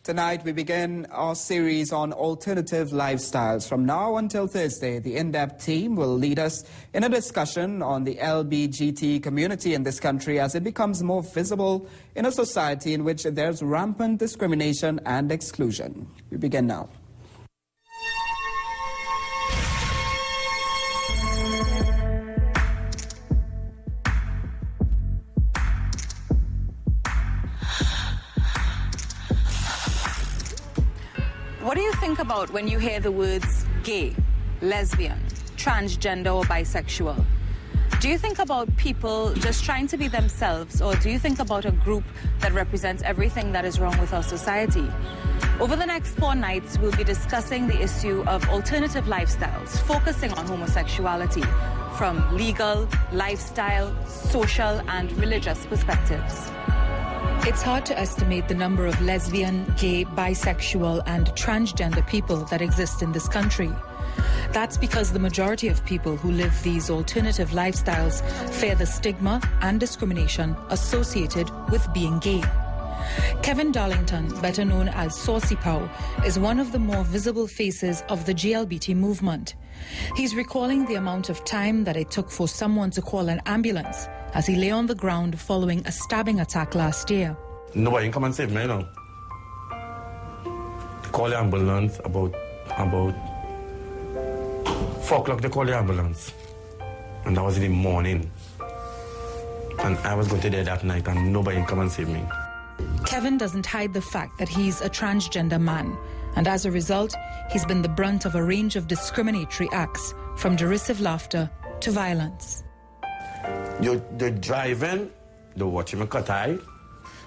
Tonight, we begin our series on alternative lifestyles. From now until Thursday, the in-depth team will lead us in a discussion on the LGBT community in this country as it becomes more visible in a society in which there's rampant discrimination and exclusion. We begin now. What do you think about when you hear the words gay, lesbian, transgender or bisexual? Do you think about people just trying to be themselves, or do you think about a group that represents everything that is wrong with our society? Over the next 4 nights, we'll be discussing the issue of alternative lifestyles, focusing on homosexuality from legal, lifestyle, social and religious perspectives. It's hard to estimate the number of lesbian, gay, bisexual and transgender people that exist in this country. That's because the majority of people who live these alternative lifestyles fear the stigma and discrimination associated with being gay. Kevin Darlington, better known as Saucy Pow, is one of the more visible faces of the GLBT movement. He's recalling the amount of time that it took for someone to call an ambulance as he lay on the ground following a stabbing attack last year. Nobody can come and save me, you know. They call the ambulance about 4 o'clock, they call the ambulance. And that was in the morning. And I was going to bed that night and nobody can come and save me. Kevin doesn't hide the fact that he's a transgender man. And as a result, he's been the brunt of a range of discriminatory acts, from derisive laughter to violence. They're driving, they're watching me cut eye,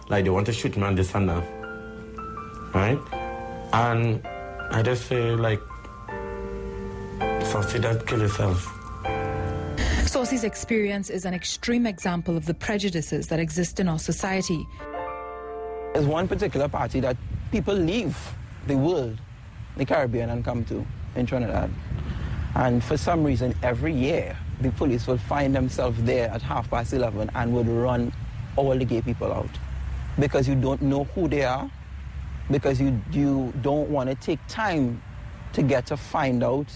like they want to shoot me on this and that, right? And I just say, like, Saucy, that kill yourself. Saucy's experience is an extreme example of the prejudices that exist in our society. There's one particular party that people leave the world, the Caribbean, and come to in Trinidad. And for some reason, every year, the police will find themselves there at 11:30 and would run all the gay people out. Because you don't know who they are, because you don't want to take time to get to find out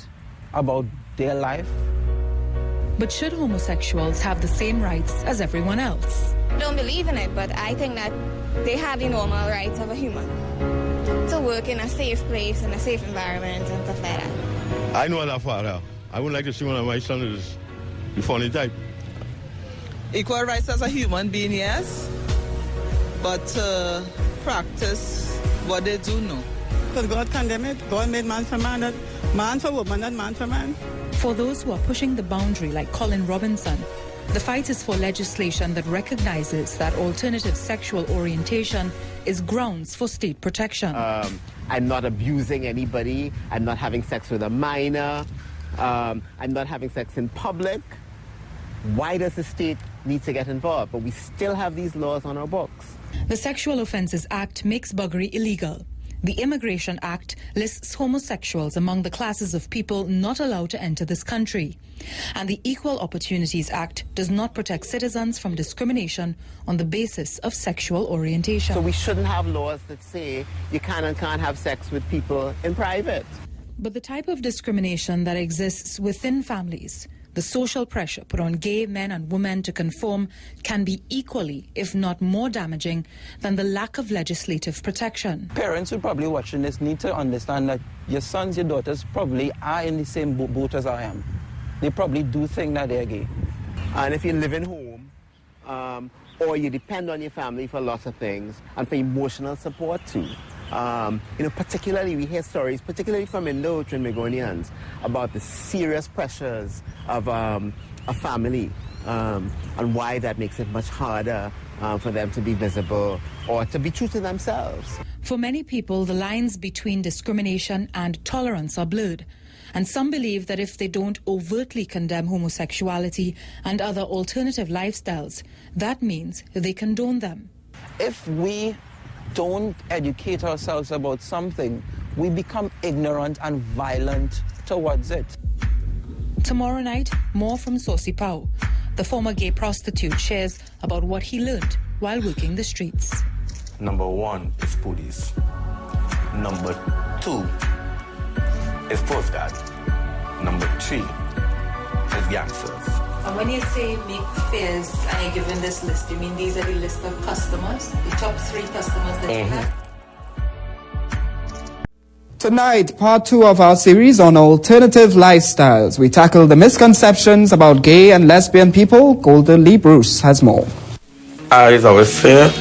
about their life. But should homosexuals have the same rights as everyone else? I don't believe in it, but I think that they have the normal rights of a human to work in a safe place, in a safe environment and stuff like that. I know that father. I would like to see one of my sons the funny type. Equal rights as a human being, yes, but practice what they do, no. Because God condemned it. God made man for man, not man for woman, not man for man. For those who are pushing the boundary, like Colin Robinson, the fight is for legislation that recognizes that alternative sexual orientation is grounds for state protection. I'm not abusing anybody. I'm not having sex with a minor. I'm not having sex in public. Why does the state need to get involved? But we still have these laws on our books. The Sexual Offences Act makes buggery illegal. The Immigration Act lists homosexuals among the classes of people not allowed to enter this country. And the Equal Opportunities Act does not protect citizens from discrimination on the basis of sexual orientation. So we shouldn't have laws that say you can and can't have sex with people in private. But the type of discrimination that exists within families, the social pressure put on gay men and women to conform, can be equally, if not more damaging than the lack of legislative protection. Parents who are probably watching this need to understand that your sons, your daughters probably are in the same boat as I am. They probably do think that they're gay. And if you live in home, or you depend on your family for lots of things, and for emotional support too. Particularly we hear stories, particularly from Indo-Trinbagonians, about the serious pressures of a family and why that makes it much harder for them to be visible or to be true to themselves. For many people, the lines between discrimination and tolerance are blurred. And some believe that if they don't overtly condemn homosexuality and other alternative lifestyles, that means they condone them. If we don't educate ourselves about something, we become ignorant and violent towards it. Tomorrow night, more from Saucy Pow. The former gay prostitute shares about what he learned while working the streets. Number 1 is police. Number 2 is Post God. Number 3 is gangsters. And when you say make fares and you're given this list, you mean these are the list of customers, the top 3 customers that you have? Tonight, part 2 of our series on alternative lifestyles. We tackle the misconceptions about gay and lesbian people. Golden Lee Bruce has more. I always say,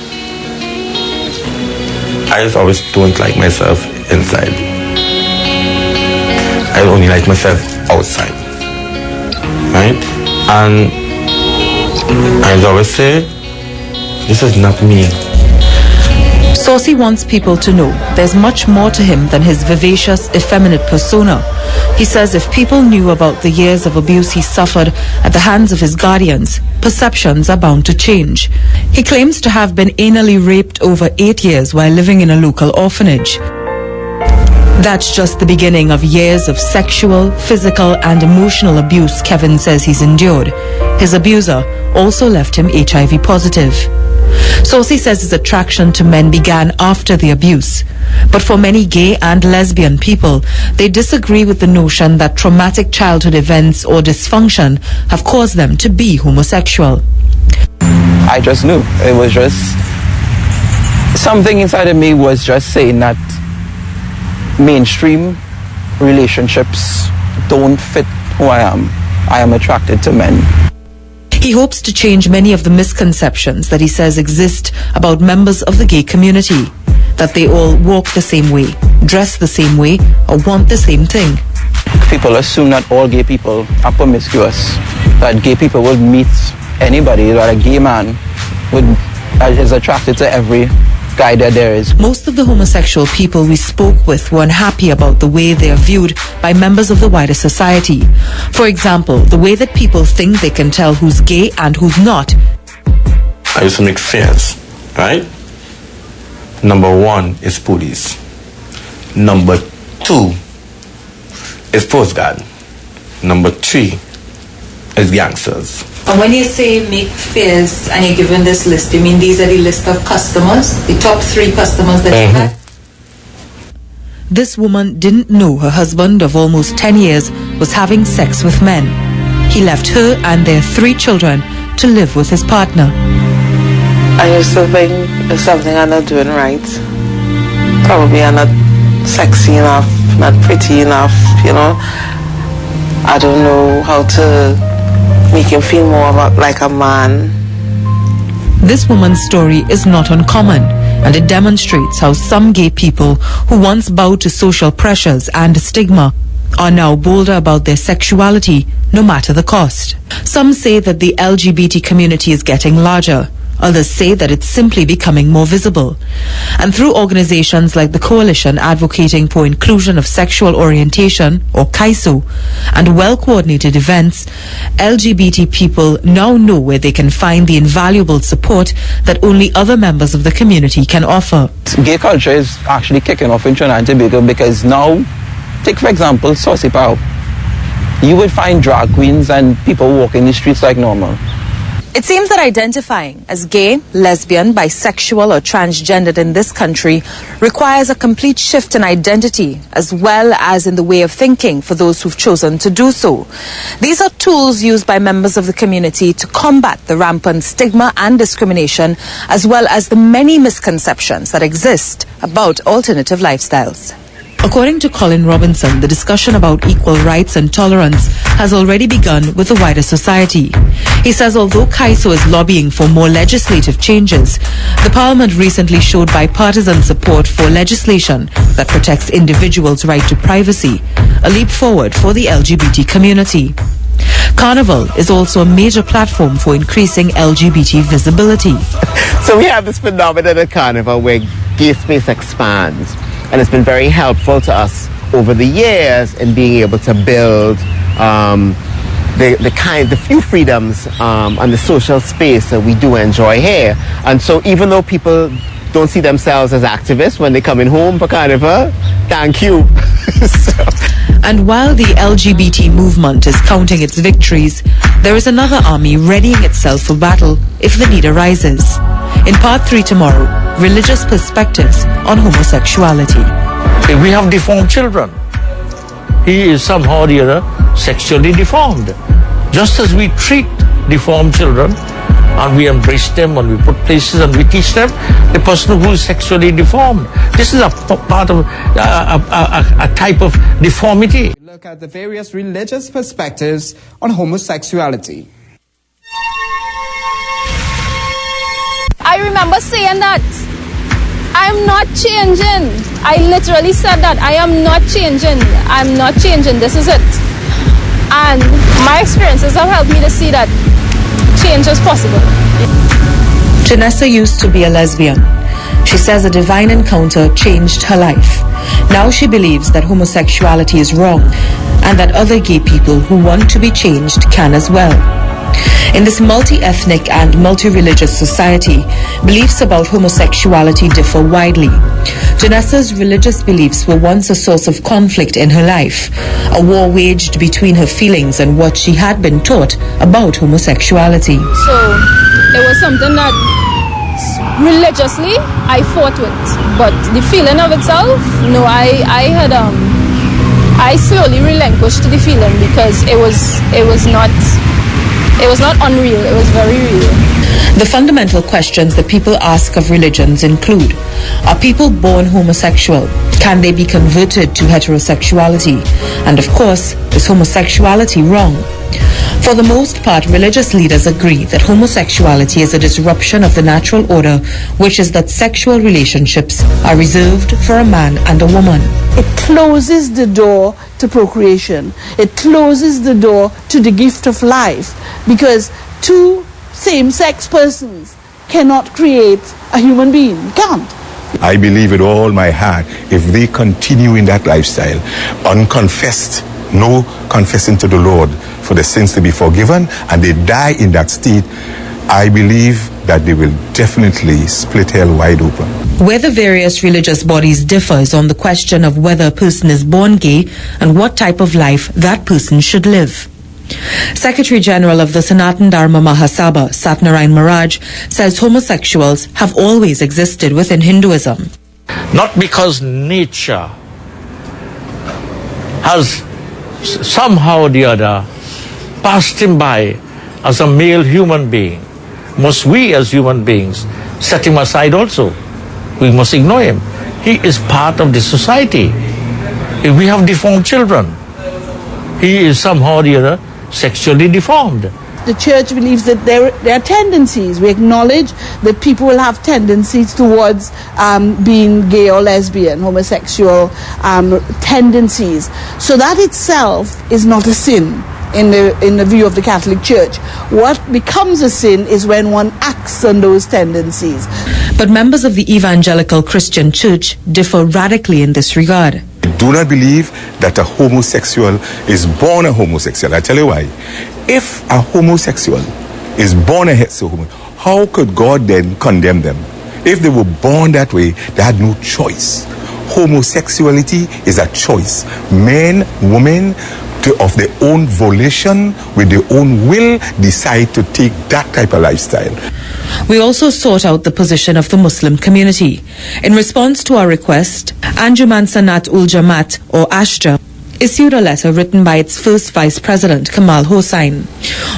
I always don't like myself inside. I only like myself outside. Right? And I always say, this is not me. Saucy wants people to know there's much more to him than his vivacious, effeminate persona. He says if people knew about the years of abuse he suffered at the hands of his guardians, perceptions are bound to change. He claims to have been anally raped over 8 years while living in a local orphanage. That's just the beginning of years of sexual, physical and emotional abuse Kevin says he's endured. His abuser also left him HIV positive. Saucy says his attraction to men began after the abuse. But for many gay and lesbian people, they disagree with the notion that traumatic childhood events or dysfunction have caused them to be homosexual. I just knew. It was just something inside of me was just saying that mainstream relationships don't fit who I am. I am attracted to men. He hopes to change many of the misconceptions that he says exist about members of the gay community, that they all walk the same way, dress the same way, or want the same thing. People assume that all gay people are promiscuous, that gay people would meet anybody, that a gay man is attracted to every guy that there is. Most of the homosexual people we spoke with were unhappy about the way they are viewed by members of the wider society. For example, the way that people think they can tell who's gay and who's not. I used to make fares, right? Number 1 is police. Number 2 is Post God. Number 3 is gangsters. And when you say make fares and you're given this list, you mean these are the list of customers, the top 3 customers that you have? This woman didn't know her husband of almost 10 years was having sex with men. He left her and their 3 children to live with his partner. I used to think it's something I'm not doing right. Probably I'm not sexy enough, not pretty enough, you know. I don't know how to make him feel more like a man. This woman's story is not uncommon, and it demonstrates how some gay people who once bowed to social pressures and stigma are now bolder about their sexuality, no matter the cost. Some say that the LGBT community is getting larger. Others say that it's simply becoming more visible. And through organizations like the Coalition advocating for inclusion of sexual orientation, or CAISO, and well-coordinated events, LGBT people now know where they can find the invaluable support that only other members of the community can offer. Gay culture is actually kicking off in Trinidad and Tobago because now, take for example, Saucy Pao. You would find drag queens and people walking the streets like normal. It seems that identifying as gay, lesbian, bisexual or transgendered in this country requires a complete shift in identity as well as in the way of thinking for those who've chosen to do so. These are tools used by members of the community to combat the rampant stigma and discrimination as well as the many misconceptions that exist about alternative lifestyles. According to Colin Robinson, the discussion about equal rights and tolerance has already begun with the wider society. He says although CAISO is lobbying for more legislative changes, the Parliament recently showed bipartisan support for legislation that protects individuals' right to privacy, a leap forward for the LGBT community. Carnival is also a major platform for increasing LGBT visibility. So we have this phenomenon at Carnival where gay space expands. And it's been very helpful to us over the years in being able to build the few freedoms and the social space that we do enjoy here. And so even though people don't see themselves as activists when they're coming home for Carnival, thank you. And while the LGBT movement is counting its victories, there is another army readying itself for battle if the need arises. In part 3 tomorrow, religious perspectives on homosexuality. If we have deformed children, he is somehow or the other sexually deformed. Just as we treat deformed children and we embrace them and we put places and we teach them, the person who is sexually deformed, this is a part of a type of deformity. Look at the various religious perspectives on homosexuality. I remember saying that I'm not changing. I literally said that I am not changing. I'm not changing. This is it. And my experiences have helped me to see that change is possible. Janessa used to be a lesbian. She says a divine encounter changed her life. Now she believes that homosexuality is wrong and that other gay people who want to be changed can as well. In this multi-ethnic and multi-religious society, beliefs about homosexuality differ widely. Janessa's religious beliefs were once a source of conflict in her life, a war waged between her feelings and what she had been taught about homosexuality. So it was something that religiously I fought with, but the feeling of itself, no, I slowly relinquished the feeling because it was not unreal, it was very real. The fundamental questions that people ask of religions include: are people born homosexual? Can they be converted to heterosexuality? And of course, is homosexuality wrong? For the most part, religious leaders agree that homosexuality is a disruption of the natural order, which is that sexual relationships are reserved for a man and a woman. It closes the door to procreation. It closes the door to the gift of life, because two same-sex persons cannot create a human being. Can't. I believe with all my heart, if they continue in that lifestyle, unconfessed, no confessing to the Lord for the sins to be forgiven, and they die in that state, I believe that they will definitely split hell wide open. Where the various religious bodies differ is on the question of whether a person is born gay and what type of life that person should live. Secretary General of the Sanatan Dharma Mahasabha, Satnarayan Maharaj, says homosexuals have always existed within Hinduism. Not because nature has somehow or the other passed him by as a male human being. Must we as human beings set him aside also? We must ignore him. He is part of the society. If we have deformed children, he is somehow or the other sexually deformed. The church believes that there are tendencies. We acknowledge that people will have tendencies towards being gay or lesbian, homosexual tendencies. So that itself is not a sin in the view of the Catholic Church. What becomes a sin is when one acts on those tendencies. But members of the Evangelical Christian Church differ radically in this regard. I do not believe that a homosexual is born a homosexual. I tell you why. If a homosexual is born a heterosexual, how could God then condemn them? If they were born that way, they had no choice. Homosexuality is a choice. Men, women, of their own volition, with their own will, decide to take that type of lifestyle. We also sought out the position of the Muslim community. In response to our request, Anjuman Sanat ul Jamaat, or ASHTA, issued a letter written by its first Vice President, Kamal Hossain.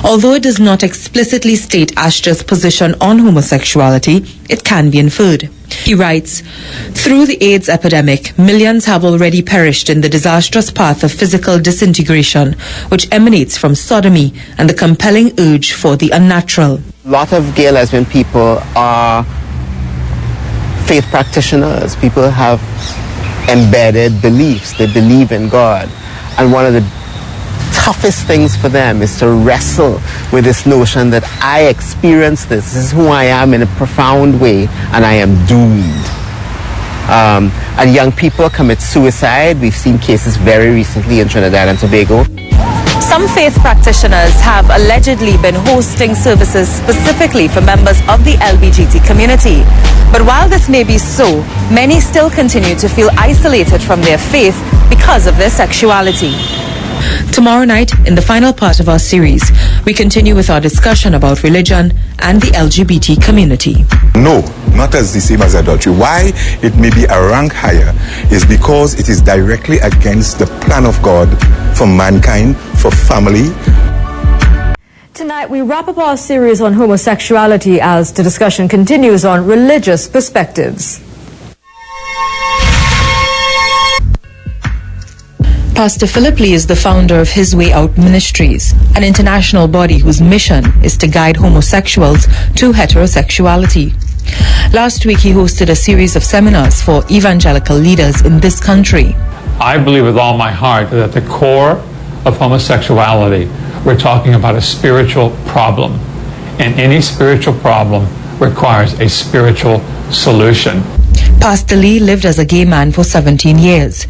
Although it does not explicitly state ASHTA's position on homosexuality, it can be inferred. He writes, "Through the AIDS epidemic, millions have already perished in the disastrous path of physical disintegration, which emanates from sodomy and the compelling urge for the unnatural." A lot of gay lesbian people are faith practitioners. People have embedded beliefs. They believe in God. And one of the toughest things for them is to wrestle with this notion that I experienced this. This is who I am in a profound way, and I am doomed. And young people commit suicide. We've seen cases very recently in Trinidad and Tobago. Some faith practitioners have allegedly been hosting services specifically for members of the LGBT community. But while this may be so, many still continue to feel isolated from their faith because of their sexuality. Tomorrow night, in the final part of our series, we continue with our discussion about religion and the LGBT community. No, not as the same as adultery. Why it may be a rank higher is because it is directly against the plan of God for mankind, for family. Tonight we wrap up our series on homosexuality as the discussion continues on religious perspectives. Pastor Philip Lee is the founder of His Way Out Ministries, an international body whose mission is to guide homosexuals to heterosexuality. Last week he hosted a series of seminars for evangelical leaders in this country. I believe with all my heart that at the core of homosexuality, we're talking about a spiritual problem. And any spiritual problem requires a spiritual solution. Pastor Lee lived as a gay man for 17 years.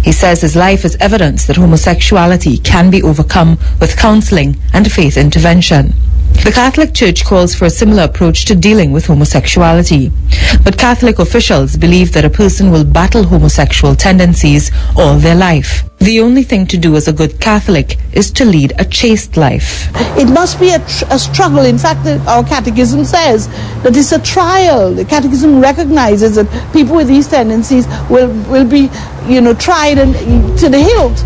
He says his life is evidence that homosexuality can be overcome with counseling and faith intervention. The Catholic Church calls for a similar approach to dealing with homosexuality. But Catholic officials believe that a person will battle homosexual tendencies all their life. The only thing to do as a good Catholic is to lead a chaste life. It must be a struggle. In fact, our catechism says that it's a trial. The catechism recognizes that people with these tendencies will be, tried to the hilt.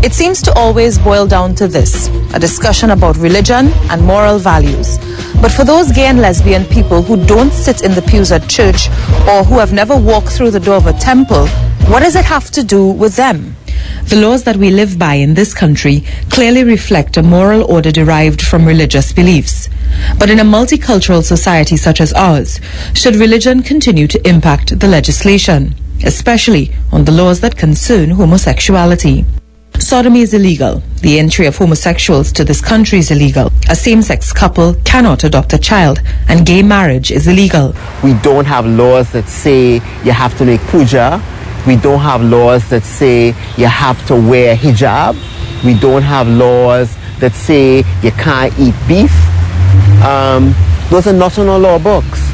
It seems to always boil down to this, a discussion about religion and moral values. But for those gay and lesbian people who don't sit in the pews at church or who have never walked through the door of a temple, what does it have to do with them? The laws that we live by in this country clearly reflect a moral order derived from religious beliefs. But in a multicultural society such as ours, should religion continue to impact the legislation, especially on the laws that concern homosexuality? Sodomy is illegal. The entry of homosexuals to this country is illegal. A same-sex couple cannot adopt a child, and gay marriage is illegal. We don't have laws that say you have to make puja. We don't have laws that say you have to wear hijab. We don't have laws that say you can't eat beef. Those are not in our law books.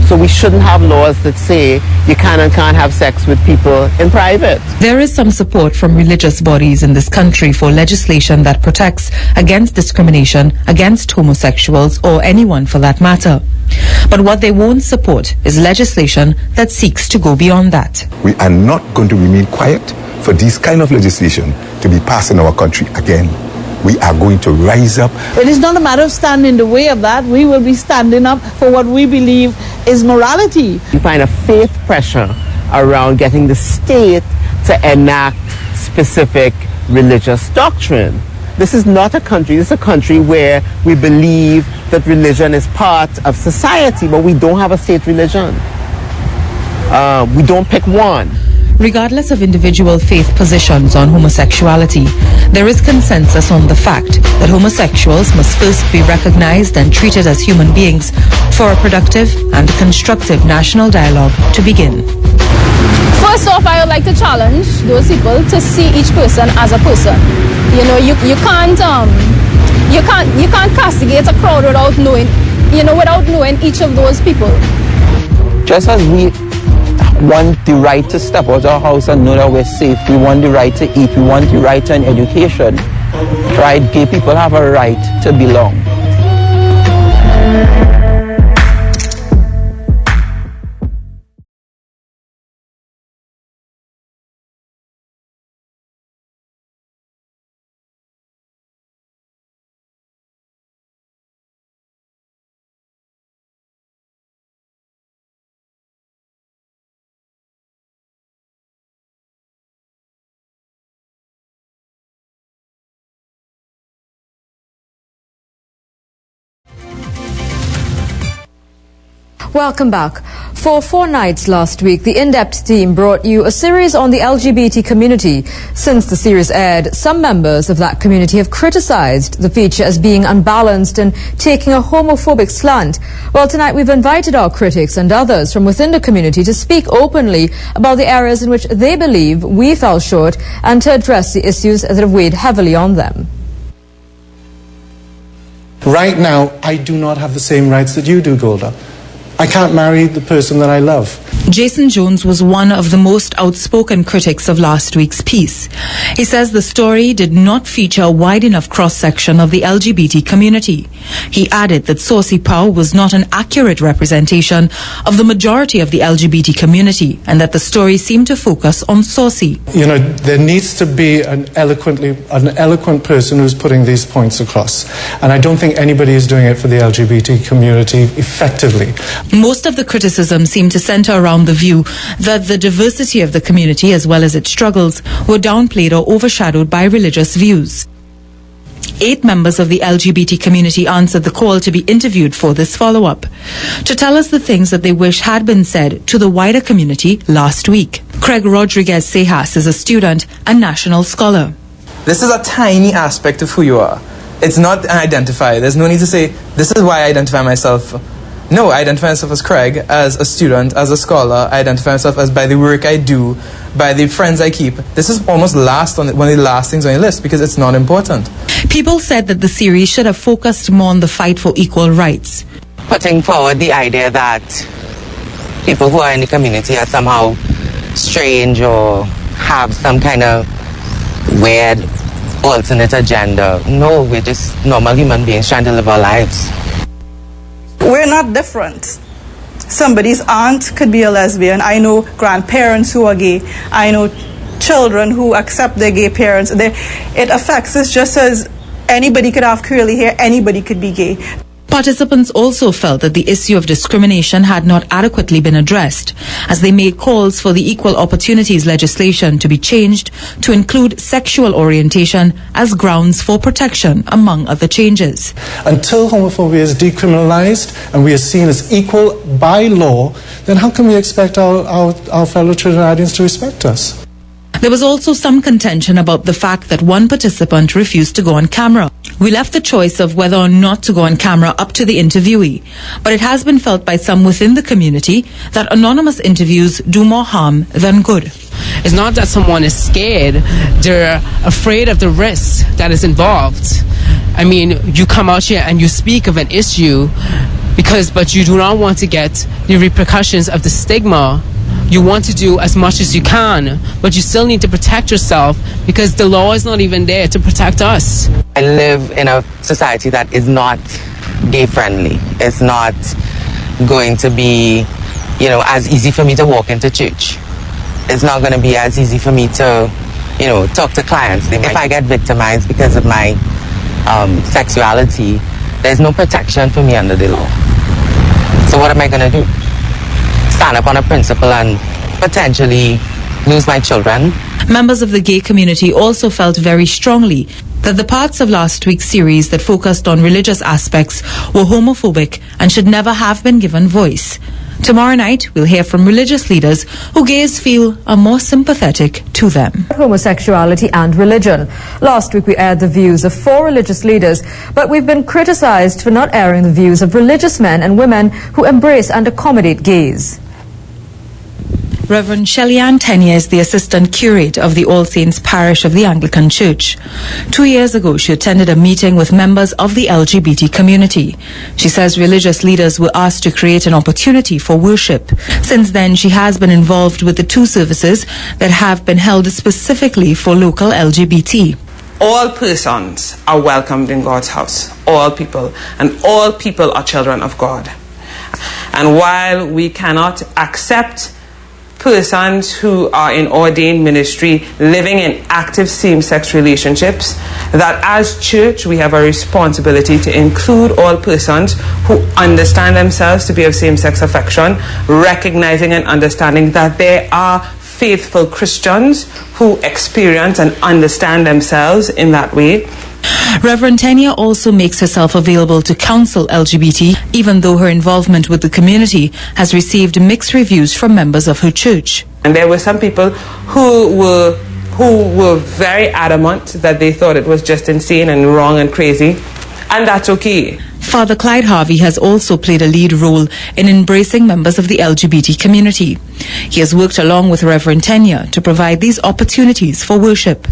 So we shouldn't have laws that say you can and can't have sex with people in private. There is some support from religious bodies in this country for legislation that protects against discrimination against homosexuals or anyone for that matter. But what they won't support is legislation that seeks to go beyond that. We are not going to remain quiet for this kind of legislation to be passed in our country again. We are going to rise up. It is not a matter of standing in the way of that. We will be standing up for what we believe is morality. You find a faith pressure around getting the state to enact specific religious doctrine. This is not a country, this is a country where we believe that religion is part of society, but we don't have a state religion. We don't pick one. Regardless of individual faith positions on homosexuality, there is consensus on the fact that homosexuals must first be recognized and treated as human beings for a productive and constructive national dialogue to begin. First off, I would like to challenge those people to see each person as a person. You can't castigate a crowd without knowing each of those people. Just as we want the right to step out of our house and know that we're safe, we want the right to eat, we want the right to an education, right? Gay people have a right to belong. Welcome back. For 4 nights last week, the In-Depth team brought you a series on the LGBT community. Since the series aired, some members of that community have criticized the feature as being unbalanced and taking a homophobic slant. Well, tonight we've invited our critics and others from within the community to speak openly about the areas in which they believe we fell short and to address the issues that have weighed heavily on them. Right now, I do not have the same rights that you do, Golda. I can't marry the person that I love. Jason Jones was one of the most outspoken critics of last week's piece. He says the story did not feature a wide enough cross-section of the LGBT community. He added that Saucy Pow was not an accurate representation of the majority of the LGBT community and that the story seemed to focus on Saucy. You know, there needs to be an eloquent person who's putting these points across. And I don't think anybody is doing it for the LGBT community effectively. Most of the criticism seemed to center around the view that the diversity of the community as well as its struggles were downplayed or overshadowed by religious views. 8 members of the LGBT community answered the call to be interviewed for this follow-up to tell us the things that they wish had been said to the wider community last week. Craig Rodriguez Sejas is a student and national scholar. This is a tiny aspect of who you are. It's not an identifier. There's no need to say, this is why I identify myself. No, I identify myself as Craig, as a student, as a scholar. I identify myself as by the work I do, by the friends I keep. This is almost one of the last things on your list because it's not important. People said that the series should have focused more on the fight for equal rights. Putting forward the idea that people who are in the community are somehow strange or have some kind of weird alternate agenda. No, we're just normal human beings trying to live our lives. We're not different. Somebody's aunt could be a lesbian. I know grandparents who are gay. I know children who accept their gay parents. It affects us just as anybody could have curly hair, anybody could be gay. Participants also felt that the issue of discrimination had not adequately been addressed, as they made calls for the Equal Opportunities legislation to be changed to include sexual orientation as grounds for protection, among other changes. Until homophobia is decriminalized and we are seen as equal by law, then how can we expect our fellow Trinidadians to respect us? There was also some contention about the fact that one participant refused to go on camera. We left the choice of whether or not to go on camera up to the interviewee, but it has been felt by some within the community that anonymous interviews do more harm than good. It's not that someone is scared, they're afraid of the risk that is involved. I mean, you come out here and you speak of an issue but you do not want to get the repercussions of the stigma. You want to do as much as you can, but you still need to protect yourself because the law is not even there to protect us. I live in a society that is not gay friendly. It's not going to be, as easy for me to walk into church. It's not going to be as easy for me to, talk to clients. If I get victimized because of my sexuality, there's no protection for me under the law. So what am I going to do? Stand up on a principle and potentially lose my children? Members of the gay community also felt very strongly that the parts of last week's series that focused on religious aspects were homophobic and should never have been given voice. Tomorrow night, we'll hear from religious leaders who gays feel are more sympathetic to them. Homosexuality and religion. Last week we aired the views of 4 religious leaders, but we've been criticized for not airing the views of religious men and women who embrace and accommodate gays. Reverend Shelley-Ann Tenier is the assistant curate of the All Saints Parish of the Anglican Church. 2 years ago, she attended a meeting with members of the LGBT community. She says religious leaders were asked to create an opportunity for worship. Since then, she has been involved with the 2 services that have been held specifically for local LGBT. All persons are welcomed in God's house, all people, and all people are children of God. And while we cannot accept persons who are in ordained ministry living in active same-sex relationships, that as church we have a responsibility to include all persons who understand themselves to be of same-sex affection, recognizing and understanding that there are faithful Christians who experience and understand themselves in that way. Reverend Tenier also makes herself available to counsel LGBT, even though her involvement with the community has received mixed reviews from members of her church. And there were some people who were very adamant that they thought it was just insane and wrong and crazy, and that's okay. Father Clyde Harvey has also played a lead role in embracing members of the LGBT community. He has worked along with Reverend Tenier to provide these opportunities for worship.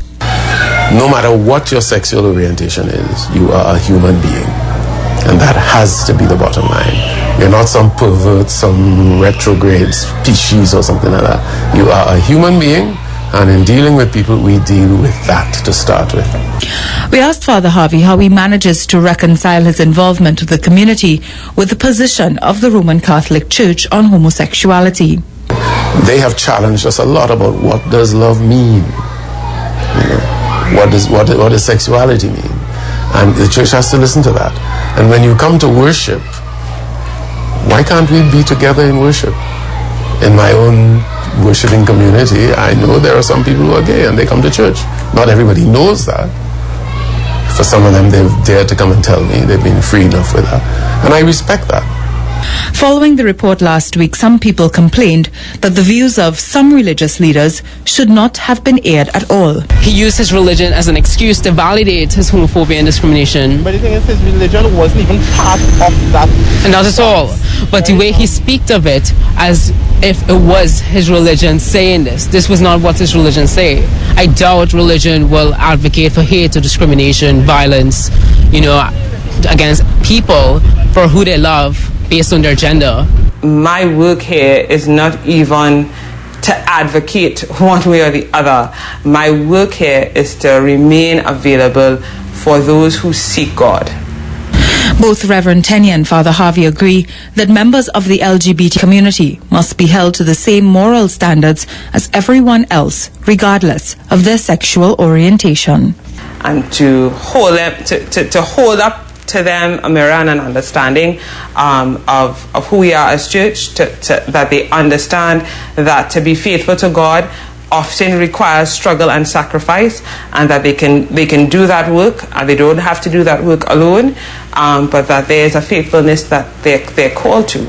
No matter what your sexual orientation is, you are a human being. And that has to be the bottom line. You're not some pervert, some retrograde species or something like that. You are a human being, and in dealing with people, we deal with that to start with. We asked Father Harvey how he manages to reconcile his involvement with the community with the position of the Roman Catholic Church on homosexuality. They have challenged us a lot about what does love mean. You know, what does sexuality mean? And the church has to listen to that. And when you come to worship, why can't we be together in worship? In my own worshiping community, I know there are some people who are gay and they come to church. Not everybody knows that. For some of them, they've dared to come and tell me. They've been free enough with that. And I respect that. Following the report last week, some people complained that the views of some religious leaders should not have been aired at all. He used his religion as an excuse to validate his homophobia and discrimination. But the thing is, his religion wasn't even part of that. And not at all. But the way he speaks of it as if it was his religion saying this was not what his religion say. I doubt religion will advocate for hate or discrimination, violence, you know, against people for who they love based on their gender. My work here is not even to advocate one way or the other. My work here is to remain available for those who seek God. Both Reverend Tenya and Father Harvey agree that members of the LGBT community must be held to the same moral standards as everyone else, regardless of their sexual orientation. And to hold up to them a mirror and an understanding of who we are as church, that they understand that to be faithful to God often requires struggle and sacrifice, and that they can do that work, and they don't have to do that work alone, but that there is a faithfulness that they're called to.